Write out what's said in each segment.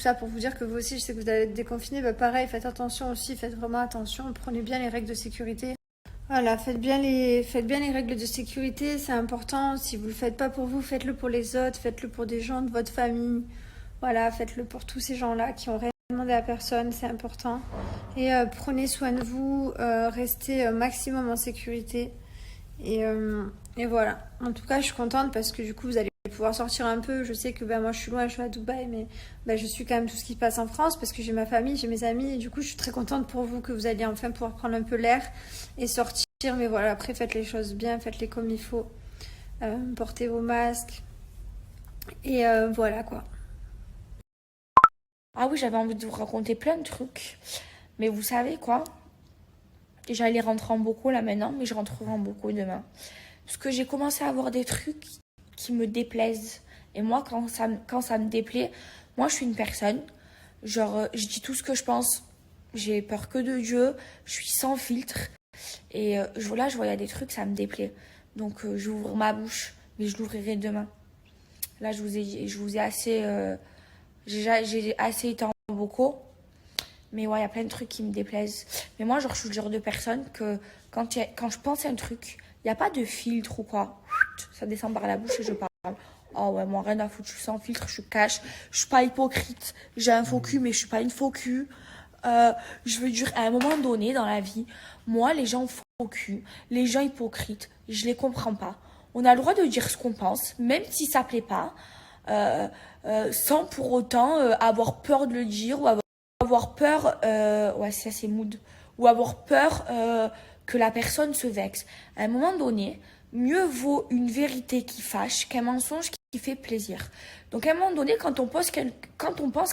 ça pour vous dire que vous aussi, je sais que vous allez être déconfinés. Bah, pareil, faites attention aussi, faites vraiment attention. Prenez bien les règles de sécurité. Voilà, faites bien les règles de sécurité, c'est important. Si vous le faites pas pour vous, faites-le pour les autres, faites-le pour des gens de votre famille. Voilà, faites-le pour tous ces gens-là qui ont rien demandé à personne, c'est important. Et prenez soin de vous, restez maximum en sécurité. Et voilà. En tout cas, je suis contente parce que du coup, vous allez pouvoir sortir un peu. Je sais que moi, je suis loin, je suis à Dubaï, mais je suis quand même tout ce qui se passe en France parce que j'ai ma famille, j'ai mes amis. Et du coup, je suis très contente pour vous que vous alliez enfin pouvoir prendre un peu l'air et sortir. Mais voilà, après, faites les choses bien, faites-les comme il faut. Portez vos masques. Et voilà quoi. Ah oui, j'avais envie de vous raconter plein de trucs. Mais vous savez quoi? J'allais rentrer en beaucoup là maintenant, mais je rentrerai en beaucoup demain. Parce que j'ai commencé à avoir des trucs qui me déplaisent. Et moi, quand ça me déplaît, moi je suis une personne, genre je dis tout ce que je pense. J'ai peur que de Dieu, je suis sans filtre. Et là, je vois, il y a des trucs, ça me déplaît. Donc j'ouvre ma bouche, mais je l'ouvrirai demain. Là, je vous ai assez... j'ai assez été en beaucoup. Mais ouais, il y a plein de trucs qui me déplaisent. Mais moi, genre, je suis le genre de personne que quand je pense à un truc, il n'y a pas de filtre ou quoi. Ça descend par la bouche et je parle. Oh ouais, moi, rien à foutre. Je suis sans filtre, je cache. Je suis pas hypocrite. J'ai un faux cul, mais je suis pas une faux cul. Je veux dire, à un moment donné dans la vie, moi, les gens faux cul, les gens hypocrites, je les comprends pas. On a le droit de dire ce qu'on pense, même si ça plaît pas, sans pour autant avoir peur de le dire ou avoir peur, ouais, ça c'est mood, ou avoir peur que la personne se vexe. À un moment donné, mieux vaut une vérité qui fâche qu'un mensonge qui fait plaisir. Donc à un moment donné, quand on pense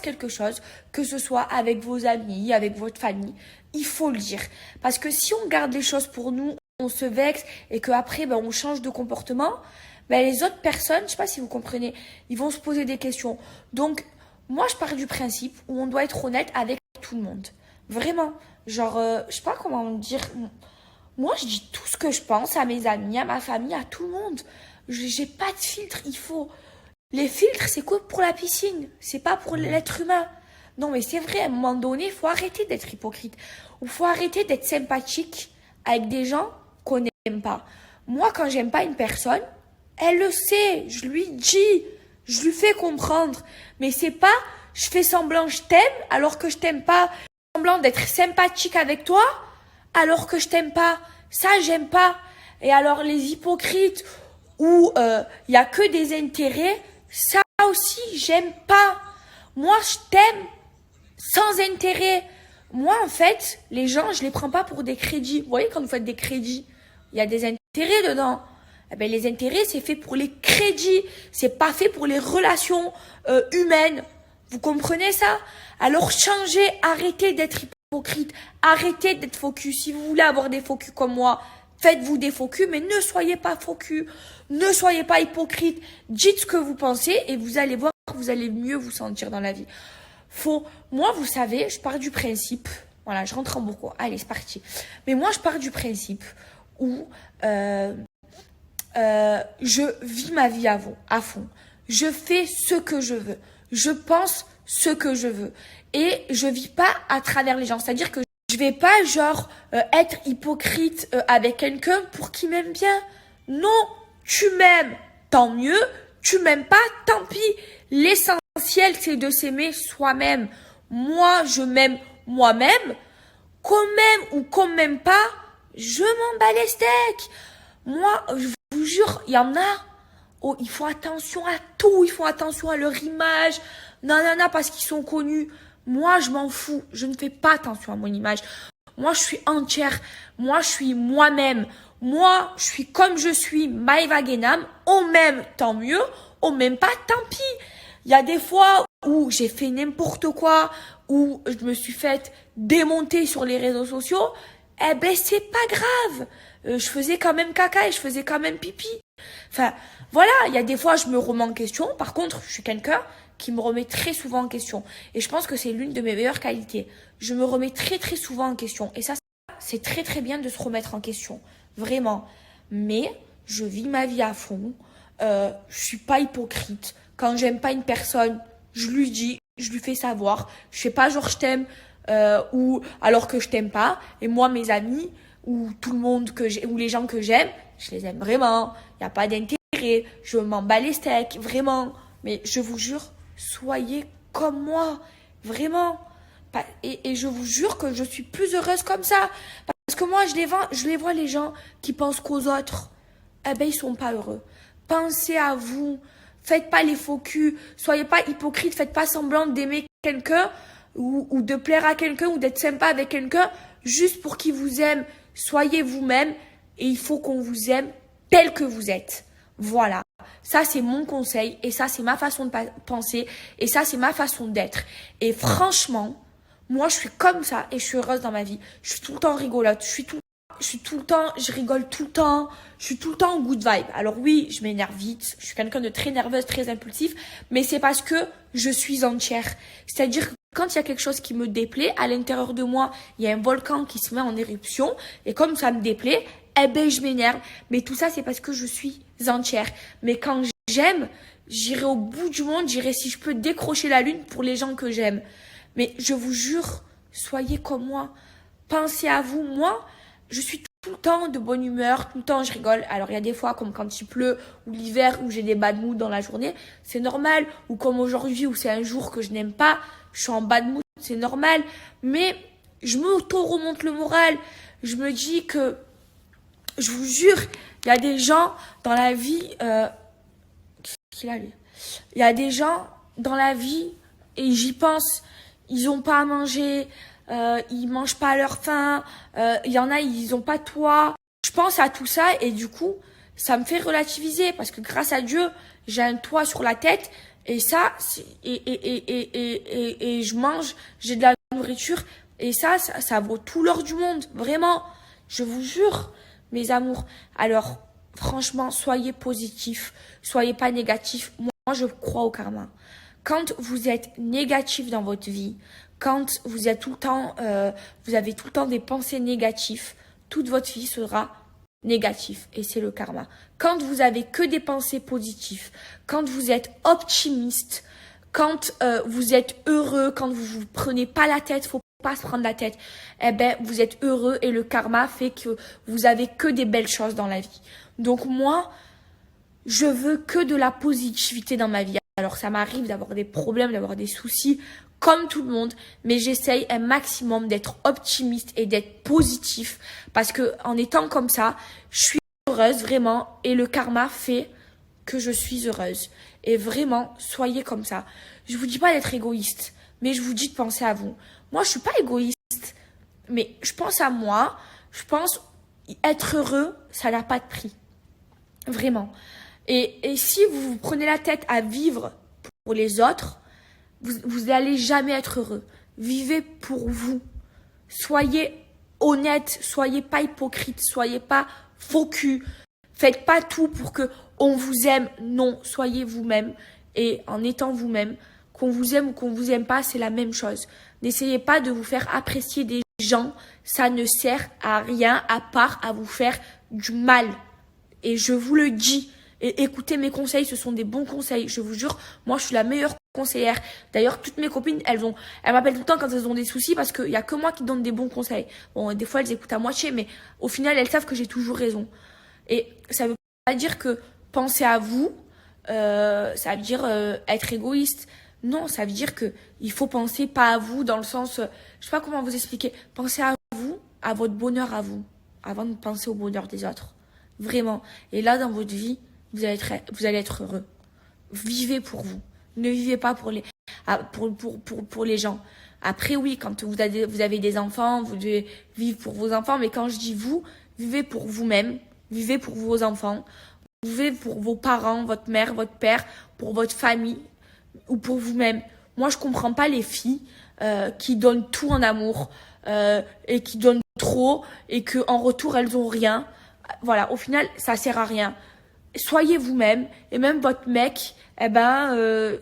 quelque chose, que ce soit avec vos amis, avec votre famille, il faut le dire. Parce que si on garde les choses pour nous, on se vexe et qu'après on change de comportement, les autres personnes, je sais pas si vous comprenez, ils vont se poser des questions. Donc moi, je pars du principe où on doit être honnête avec tout le monde. Vraiment. Genre, je sais pas comment dire. Moi, je dis tout ce que je pense à mes amis, à ma famille, à tout le monde. J'ai pas de filtre. Les filtres, c'est quoi pour la piscine? C'est pas pour l'être humain. Non, mais c'est vrai, à un moment donné, il faut arrêter d'être hypocrite. Ou faut arrêter d'être sympathique avec des gens qu'on n'aime pas. Moi, quand j'aime pas une personne, elle le sait. Je lui dis. Je lui fais comprendre. Mais c'est pas, je fais semblant je t'aime alors que je t'aime pas. Semblant d'être sympathique avec toi alors que je t'aime pas. Ça, j'aime pas. Et alors, les hypocrites où il y a que des intérêts, ça aussi, j'aime pas. Moi, je t'aime sans intérêt. Moi, en fait, les gens, je les prends pas pour des crédits. Vous voyez, quand vous faites des crédits, il y a des intérêts dedans. Les intérêts, c'est fait pour les crédits. C'est pas fait pour les relations humaines. Vous comprenez ça? Alors changez, arrêtez d'être hypocrite. Arrêtez d'être faux cul. Si vous voulez avoir des faux culs comme moi, faites-vous des faux culs, mais ne soyez pas faux cul. Ne soyez pas hypocrite. Dites ce que vous pensez et vous allez voir que vous allez mieux vous sentir dans la vie. Moi, vous savez, je pars du principe... Voilà, je rentre en beaucoup. Allez, c'est parti. Mais moi, je pars du principe où... je vis ma vie à fond. Je fais ce que je veux. Je pense ce que je veux. Et je vis pas à travers les gens. C'est-à-dire que je vais pas être hypocrite avec quelqu'un pour qu'il m'aime bien. Non, tu m'aimes, tant mieux. Tu m'aimes pas, tant pis. L'essentiel, c'est de s'aimer soi-même. Moi, je m'aime moi-même. Qu'on m'aime ou qu'on m'aime pas, je m'en bats les steaks. Moi, je vous jure, il y en a. Oh, ils font attention à tout. Ils font attention à leur image. Nanana, parce qu'ils sont connus. Moi, je m'en fous. Je ne fais pas attention à mon image. Moi, je suis entière. Moi, je suis moi-même. Moi, je suis comme je suis. Maëva Guénam. On m'aime, tant mieux. On m'aime pas, tant pis. Il y a des fois où j'ai fait n'importe quoi, où je me suis faite démonter sur les réseaux sociaux. C'est pas grave. Je faisais quand même caca et je faisais quand même pipi. Enfin, voilà, il y a des fois, je me remets en question. Par contre, je suis quelqu'un qui me remet très souvent en question. Et je pense que c'est l'une de mes meilleures qualités. Je me remets très, très souvent en question. Et ça, c'est très, très bien de se remettre en question. Vraiment. Mais je vis ma vie à fond. Je suis pas hypocrite. Quand j'aime pas une personne, je lui dis. je lui fais savoir. Je fais pas genre je t'aime ou alors que je t'aime pas. Et moi, mes amis ou tout le monde ou les gens que j'aime, je les aime vraiment. Il n'y a pas d'intérêt. Je m'en bats les steaks, vraiment. Mais je vous jure, soyez comme moi, vraiment. Et je vous jure que je suis plus heureuse comme ça. Parce que moi, je les vois les gens qui pensent qu'aux autres, eh ben, ils sont pas heureux. Pensez à vous. Faites pas les faux culs. Soyez pas hypocrite. Faites pas semblant d'aimer quelqu'un ou de plaire à quelqu'un ou d'être sympa avec quelqu'un juste pour qu'il vous aime. Soyez vous-même et il faut qu'on vous aime tel que vous êtes. Voilà. Ça, c'est mon conseil et ça, c'est ma façon de penser et ça, c'est ma façon d'être. Et franchement, moi, je suis comme ça et je suis heureuse dans ma vie. Je suis tout le temps rigolote. Je rigole tout le temps. Je suis tout le temps en good vibe. Alors oui, je m'énerve vite. Je suis quelqu'un de très nerveuse, très impulsif. Mais c'est parce que je suis entière. C'est-à-dire que quand il y a quelque chose qui me déplaît, à l'intérieur de moi, il y a un volcan qui se met en éruption. Et comme ça me déplaît, eh ben, je m'énerve. Mais tout ça, c'est parce que je suis entière. Mais quand j'aime, j'irai au bout du monde. J'irai, si je peux, décrocher la lune pour les gens que j'aime. Mais je vous jure, soyez comme moi. Pensez à vous. Moi, je suis tout le temps de bonne humeur, tout le temps je rigole. Alors il y a des fois comme quand il pleut ou l'hiver où j'ai des bad moods dans la journée, c'est normal. Ou comme aujourd'hui où c'est un jour que je n'aime pas, je suis en bad mood, c'est normal. Mais je me auto-remonte le moral. Je me dis que, je vous jure, il y a des gens dans la vie... Qu'est-ce qu'il a lui ? Il y a des gens dans la vie, et j'y pense, ils ont pas à manger... ils mangent pas à leur faim, il y en a, ils ont pas de toit. Je pense à tout ça et du coup, ça me fait relativiser parce que grâce à Dieu, j'ai un toit sur la tête et ça, et je mange, j'ai de la nourriture et ça vaut tout l'or du monde, vraiment. Je vous jure, mes amours. Alors, franchement, soyez positifs, soyez pas négatifs. Moi, je crois au karma. Quand vous êtes négatif dans votre vie, quand vous êtes tout le temps, vous avez tout le temps des pensées négatives, toute votre vie sera négative et c'est le karma. Quand vous avez que des pensées positives, quand vous êtes optimiste, quand vous êtes heureux, quand vous vous prenez pas la tête, faut pas se prendre la tête, eh ben vous êtes heureux et le karma fait que vous avez que des belles choses dans la vie. Donc moi, je veux que de la positivité dans ma vie. Alors ça m'arrive d'avoir des problèmes, d'avoir des soucis, comme tout le monde, mais j'essaye un maximum d'être optimiste et d'être positif parce que en étant comme ça, je suis heureuse vraiment et le karma fait que je suis heureuse. Et vraiment, soyez comme ça. Je vous dis pas d'être égoïste, mais je vous dis de penser à vous. Moi, je suis pas égoïste, mais je pense à moi. Je pense être heureux, ça n'a pas de prix. Vraiment. Et si vous vous prenez la tête à vivre pour les autres, vous n'allez jamais être heureux. Vivez pour vous. Soyez honnête, soyez pas hypocrite, soyez pas faux cul. Faites pas tout pour que on vous aime. Non, soyez vous-même. Et en étant vous-même, qu'on vous aime ou qu'on vous aime pas, c'est la même chose. N'essayez pas de vous faire apprécier des gens. Ça ne sert à rien à part à vous faire du mal. Et je vous le dis. Et écoutez mes conseils, ce sont des bons conseils. Je vous jure, moi je suis la meilleure conseillère. D'ailleurs, toutes mes copines, elles m'appellent tout le temps quand elles ont des soucis parce qu'il y a que moi qui donne des bons conseils. Bon, des fois elles écoutent à moitié, mais au final elles savent que j'ai toujours raison. Et ça veut pas dire que penser à vous, ça veut dire être égoïste. Non, ça veut dire que il faut penser pas à vous dans le sens, je sais pas comment vous expliquer. Pensez à vous, à votre bonheur à vous, avant de penser au bonheur des autres. Vraiment. Et là, dans votre vie, vous allez être heureux. Vivez pour vous. Ne vivez pas pour les gens. Après, oui, quand vous avez des enfants, vous devez vivre pour vos enfants. Mais quand je dis vous, vivez pour vous-même. Vivez pour vos enfants. Vivez pour vos parents, votre mère, votre père, pour votre famille ou pour vous-même. Moi, je comprends pas les filles qui donnent tout en amour et qui donnent trop et que en retour, elles ont rien. Voilà, au final, ça sert à rien. Soyez vous-même et même votre mec,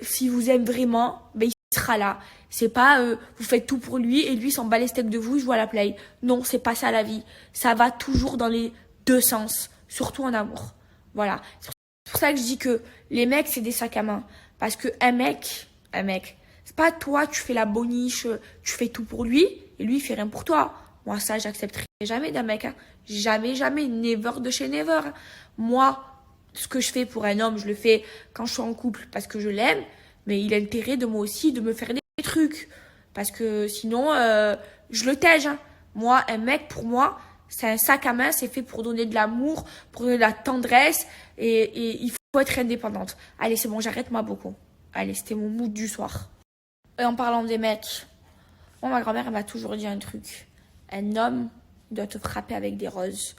s'il vous aime vraiment, il sera là. C'est pas vous faites tout pour lui et lui s'en bat les steaks de vous, il joue à la play. Non, c'est pas ça la vie. Ça va toujours dans les deux sens, surtout en amour. Voilà. C'est pour ça que je dis que les mecs c'est des sacs à main parce que un mec, C'est pas toi, tu fais la boniche, tu fais tout pour lui, et lui, il fait rien pour toi. Moi, ça, j'accepterai jamais d'un mec. Hein. Jamais, jamais. Never de chez never. Hein. Moi, ce que je fais pour un homme, je le fais quand je suis en couple parce que je l'aime. Mais il a intérêt de moi aussi de me faire des trucs. Parce que sinon, je le tège. Hein. Moi, un mec, pour moi, c'est un sac à main. C'est fait pour donner de l'amour, pour donner de la tendresse. Et il faut être indépendante. Allez, c'est bon, j'arrête moi beaucoup. Allez, c'était mon mood du soir. Et en parlant des mecs, moi, ma grand-mère, elle m'a toujours dit un truc. Un homme, il doit te frapper avec des roses.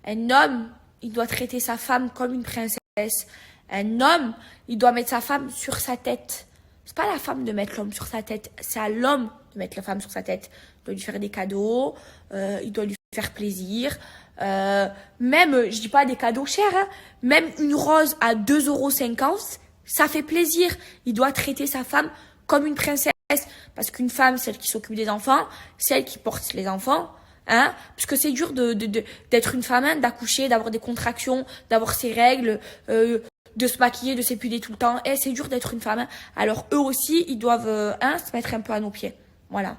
Un homme, il doit traiter sa femme comme une princesse. Un homme, il doit mettre sa femme sur sa tête. C'est pas à la femme de mettre l'homme sur sa tête, c'est à l'homme de mettre la femme sur sa tête. Il doit lui faire des cadeaux, il doit lui faire plaisir. Même, je dis pas des cadeaux chers, hein, même une rose à 2,50 €, ça fait plaisir. Il doit traiter sa femme comme une princesse. Parce qu'une femme, celle qui s'occupe des enfants, celle qui porte les enfants, hein, parce que c'est dur d'être une femme, hein, d'accoucher, d'avoir des contractions, d'avoir ses règles, de se maquiller, de s'épiler tout le temps. Et c'est dur d'être une femme. Hein. Alors eux aussi, ils doivent se mettre un peu à nos pieds. Voilà.